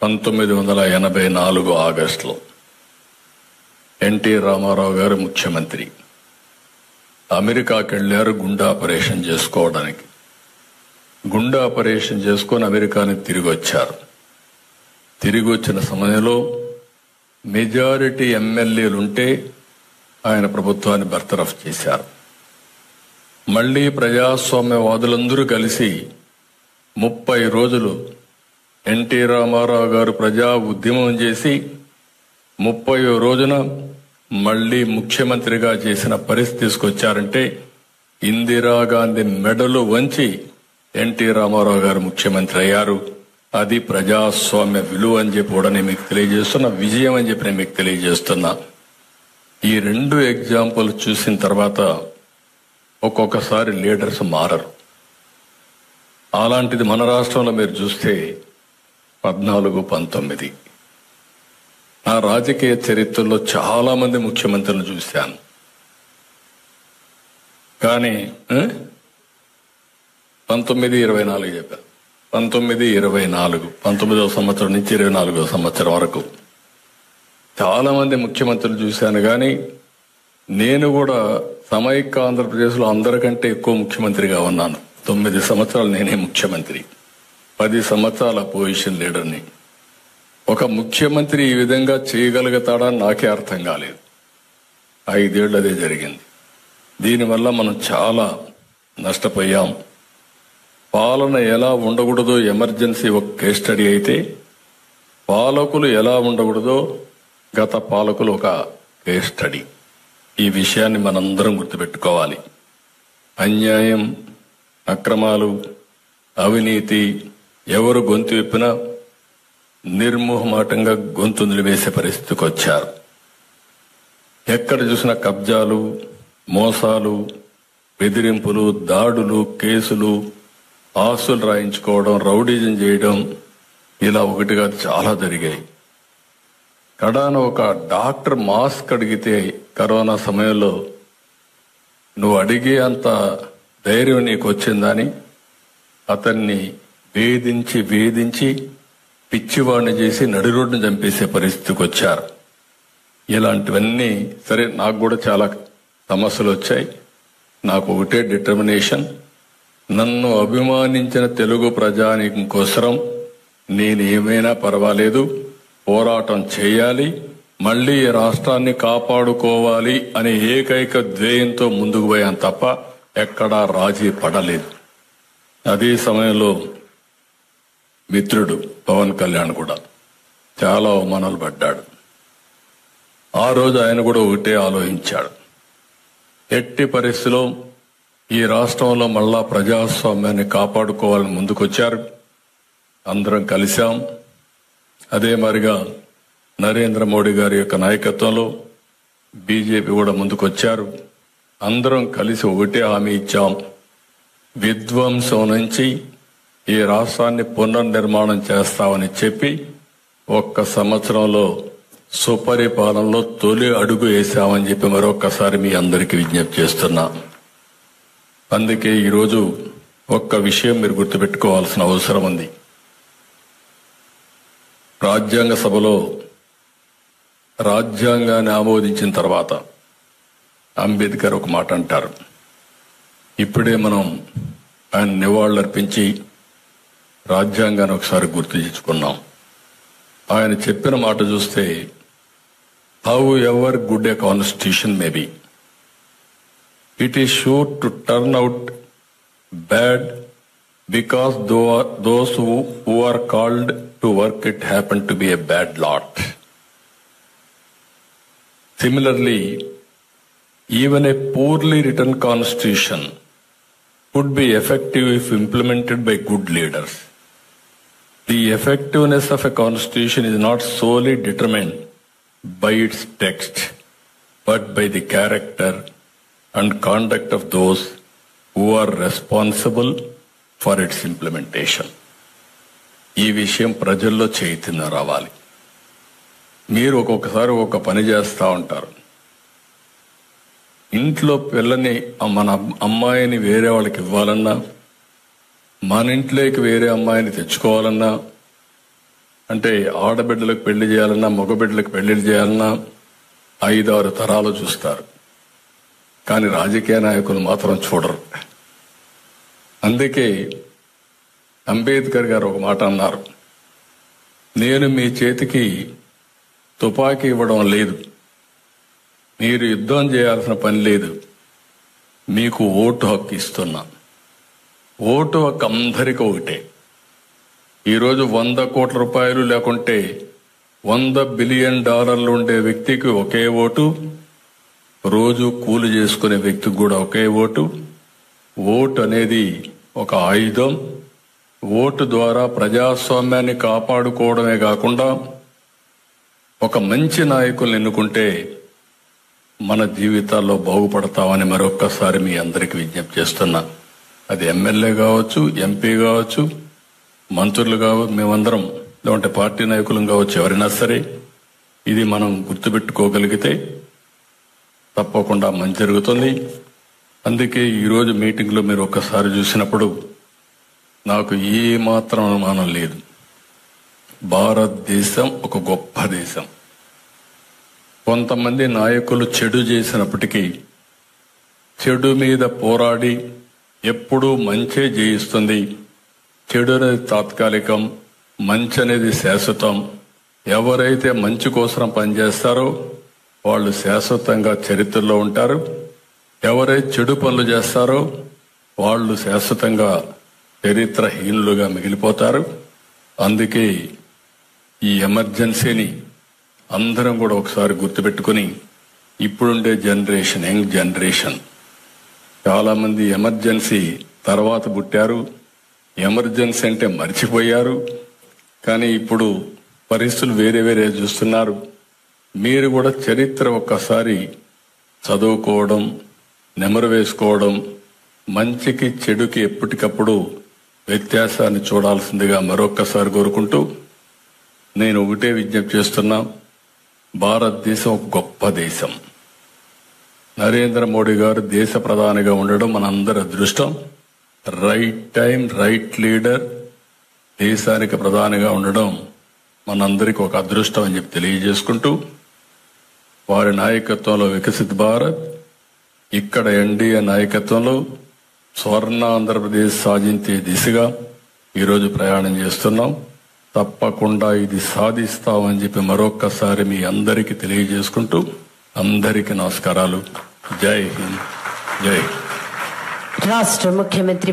1984 ఆగస్టులో ఎన్టీ రామారావు గారు ముఖ్యమంత్రి అమెరికాకి వెళ్లారు గుండె ఆపరేషన్ చేసుకోవడానికి. గుండె ఆపరేషన్ చేసుకొని అమెరికాని తిరిగి వచ్చారు. తిరిగి వచ్చిన సమయంలో మెజారిటీ ఎమ్మెల్యేలుంటే ఆయన ప్రభుత్వాన్ని బర్తరఫ్ చేశారు. మళ్లీ ప్రజాస్వామ్యవాదులందరూ కలిసి 30 రోజులు ఎన్టీ రామారావు గారు ప్రజా ఉద్యమం చేసి 30వ రోజున మళ్లీ ముఖ్యమంత్రిగా చేసిన పరిస్థితి తీసుకొచ్చారంటే ఇందిరాగాంధీ మెడలు వంచి ఎన్టీ రామారావు గారు ముఖ్యమంత్రి అయ్యారు. అది ప్రజాస్వామ్య విలువ అని చెప్పి కూడా నేను మీకు తెలియజేస్తున్నా, విజయం అని చెప్పి నేను మీకు తెలియజేస్తున్నా. ఈ 2 ఎగ్జాంపుల్ చూసిన తర్వాత ఒక్కొక్కసారి లీడర్స్ మారరు. అలాంటిది మన రాష్ట్రంలో మీరు చూస్తే 14-19 నా రాజకీయ చరిత్రలో చాలా మంది ముఖ్యమంత్రులను చూశాను. కానీ 1924 చెప్పారు. 1924 19వ సంవత్సరం నుంచి 24వ సంవత్సరం వరకు చాలా మంది ముఖ్యమంత్రులు చూశాను. కానీ నేను కూడా సమైక్య ఆంధ్రప్రదేశ్లో అందరికంటే ఎక్కువ ముఖ్యమంత్రిగా ఉన్నాను. 9 సంవత్సరాలు నేనే ముఖ్యమంత్రి, 10 సంవత్సరాల అపోజిషన్ లీడర్ని. ఒక ముఖ్యమంత్రి ఈ విధంగా చేయగలుగుతాడని నాకే అర్థం కాలేదు. 5 ఏళ్ళు అదే జరిగింది. దీనివల్ల మనం చాలా నష్టపోయాం. పాలన ఎలా ఉండకూడదో ఎమర్జెన్సీ ఒక కేస్ స్టడీ అయితే, పాలకులు ఎలా ఉండకూడదో గత పాలకులు ఒక కేస్ స్టడీ. ఈ విషయాన్ని మనందరం గుర్తుపెట్టుకోవాలి. అన్యాయం, అక్రమాలు, అవినీతి ఎవరు గొంతు విప్పినా నిర్మోహమాటంగా గొంతులు వేసే పరిస్థితికి వచ్చారు. ఎక్కడ చూసినా కబ్జాలు, మోసాలు, బెదిరింపులు, దాడులు, కేసులు, ఆస్తులు రాయించుకోవడం, రౌడీజం చేయడం, ఇలా ఒకటిగా చాలా జరిగాయి. కడాన ఒక డాక్టర్ మాస్క్ అడిగితే కరోనా సమయంలో నువ్వు అడిగే అంత ధైర్యం నీకు వచ్చిందని అతన్ని వేధించి పిచ్చివాడిని చేసి నడి రోడ్డును చంపేసే పరిస్థితికి వచ్చారు. ఇలాంటివన్నీ సరే, నాకు కూడా చాలా సమస్యలు వచ్చాయి. నాకు ఒకటే డిటర్మినేషన్, నన్ను అభిమానించిన తెలుగు ప్రజానీకం కోసం నేను ఏమైనా పర్వాలేదు, పోరాటం చేయాలి, మళ్లీ ఈ రాష్ట్రాన్ని కాపాడుకోవాలి అనే ఏకైక ధ్యేయంతో ముందుకు పోయాను తప్ప ఎక్కడా రాజీ పడలేదు. అదే సమయంలో మిత్రుడు పవన్ కళ్యాణ్ కూడా చాలా అవమానాలు పడ్డాడు. ఆ రోజు ఆయన కూడా ఒకటే ఆలోచించాడు, ఎట్టి పరిస్థితిలో ఈ రాష్ట్రంలో మళ్ళా ప్రజాస్వామ్యాన్ని కాపాడుకోవాలని ముందుకొచ్చారు. అందరం కలిశాం. అదే మరిగా నరేంద్ర మోడీ గారి యొక్క నాయకత్వంలో బీజేపీ కూడా ముందుకొచ్చారు. అందరం కలిసి ఒకటే హామీ ఇచ్చాం, విధ్వంసం నుంచి ఈ రాష్ట్రాన్ని పునర్నిర్మాణం చేస్తామని చెప్పి 1 సంవత్సరంలో సుపరిపాలనలో తొలి అడుగు వేశామని చెప్పి మరొక్కసారి మీ అందరికీ విజ్ఞప్తి చేస్తున్నా. అందుకే ఈరోజు ఒక్క విషయం మీరు గుర్తుపెట్టుకోవాల్సిన అవసరం ఉంది. రాజ్యాంగ సభలో రాజ్యాంగాన్ని ఆమోదించిన తర్వాత అంబేద్కర్ ఒక మాట అంటారు. ఇప్పుడే మనం ఆయన నివాళులర్పించి రాజ్యాంగాన్ని ఒకసారి గుర్తు తెచ్చుకున్నాం. ఆయన చెప్పిన మాట చూస్తే, however good a constitution may be, it is sure to turn out bad because those who are called to work it happen to be a bad lot. Similarly, even a poorly written constitution could be effective if implemented by good leaders. The effectiveness of a constitution is not solely determined by its text, but by the character and conduct of those who are responsible for its implementation. ఈ విషయం ప్రజల్లో చైతన్యం రావాలి. మీరు ఒక్కొక్కసారి ఒక పని చేస్తూ ఉంటారు. ఇంట్లో పిల్లని, మన అమ్మాయిని వేరే వాళ్ళకి ఇవ్వాలన్నా, మన ఇంట్లోకి వేరే అమ్మాయిని తెచ్చుకోవాలన్నా అంటే ఆడబిడ్డలకు పెళ్లి చేయాలన్నా మగబిడ్డలకు పెళ్లి చేయాలన్నా 5-6 తరాలు చూస్తారు, కానీ రాజకీయ నాయకులు మాత్రం చూడరు. అందుకే అంబేద్కర్ గారు ఒక మాట అన్నారు, నేను మీ చేతికి తుపాకీ ఇవ్వడం లేదు, మీరు యుద్ధం చేయాల్సిన పని లేదు, మీకు ఓటు హక్కు ఇస్తున్నా. ఓటు హక్కు అందరికీ ఒకటే. ఈరోజు 100 కోట్ల రూపాయలు లేకుంటే $100 బిలియన్ ఉండే వ్యక్తికి ఒకే ఓటు, రోజు కూలి చేసుకునే వ్యక్తికి కూడా ఒకే ఓటు. ఓటు అనేది ఒక ఆయుధం. ఓటు ద్వారా ప్రజాస్వామ్యాన్ని కాపాడుకోవడమే కాకుండా ఒక మంచి నాయకుల్ని ఎన్నుకుంటే మన జీవితాల్లో బాగుపడతామని మరొక్కసారి మీ అందరికీ విజ్ఞప్తి చేస్తున్నా. అది ఎమ్మెల్యే కావచ్చు, ఎంపీ కావచ్చు, మంత్రులు కావచ్చు, మేమందరం లేదంటే పార్టీ నాయకులం కావచ్చు, ఎవరైనా సరే ఇది మనం గుర్తుపెట్టుకోగలిగితే తప్పకుండా మంచి జరుగుతుంది. అందుకే ఈరోజు మీటింగ్లో మీరు ఒక్కసారి చూసినప్పుడు నాకు ఏ మాత్రం అనుమానం లేదు, భారతదేశం ఒక గొప్ప దేశం. కొంతమంది నాయకులు చెడు చేసినప్పటికీ చెడు మీద పోరాడి ఎప్పుడూ మంచే జయిస్తుంది. చెడు అనేది తాత్కాలికం, మంచి అనేది శాశ్వతం. ఎవరైతే మంచి కోసం పనిచేస్తారో వాళ్ళు శాశ్వతంగా చరిత్రలో ఉంటారు. ఎవరైతే చెడు పనులు చేస్తారో వాళ్ళు శాశ్వతంగా చరిత్రహీనులుగా మిగిలిపోతారు. అందుకే ఈ ఎమర్జెన్సీని అందరం కూడా ఒకసారి గుర్తుపెట్టుకుని, ఇప్పుడుండే జనరేషన్, యంగ్ జనరేషన్ చాలా మంది ఎమర్జెన్సీ తర్వాత పుట్టారు, ఎమర్జెన్సీ అంటే మర్చిపోయారు. కానీ ఇప్పుడు పరిస్థితులు వేరే వేరే చూస్తున్నారు. మీరు కూడా చరిత్ర ఒక్కసారి చదువుకోవడం, నెమరు వేసుకోవడం, మంచికి చెడుకి ఎప్పటికప్పుడు వ్యత్యాసాన్ని చూడాల్సిందిగా మరొక్కసారి కోరుకుంటూ నేను ఒకటే విజ్ఞప్తి చేస్తున్నా, భారతదేశం ఒక గొప్ప దేశం. నరేంద్ర మోడీ గారు దేశ ప్రధానిగా ఉండడం మనందరి అదృష్టం. రైట్ టైం, రైట్ లీడర్ దేశానికి ప్రధానిగా ఉండడం మనందరికీ ఒక అదృష్టం అని చెప్పి తెలియజేసుకుంటూ, వారి నాయకత్వంలో వికసిత్ భారత్, ఇక్కడ ఎన్డీఏ నాయకత్వంలో స్వర్ణ ఆంధ్రప్రదేశ్ సాధించే దిశగా ఈరోజు ప్రయాణం చేస్తున్నాం. తప్పకుండా ఇది సాధిస్తామని చెప్పి మరొక్కసారి మీ అందరికీ తెలియజేసుకుంటూ అందరికీ నమస్కారాలు. జై హింద్, జై. రాష్ట్ర ముఖ్యమంత్రి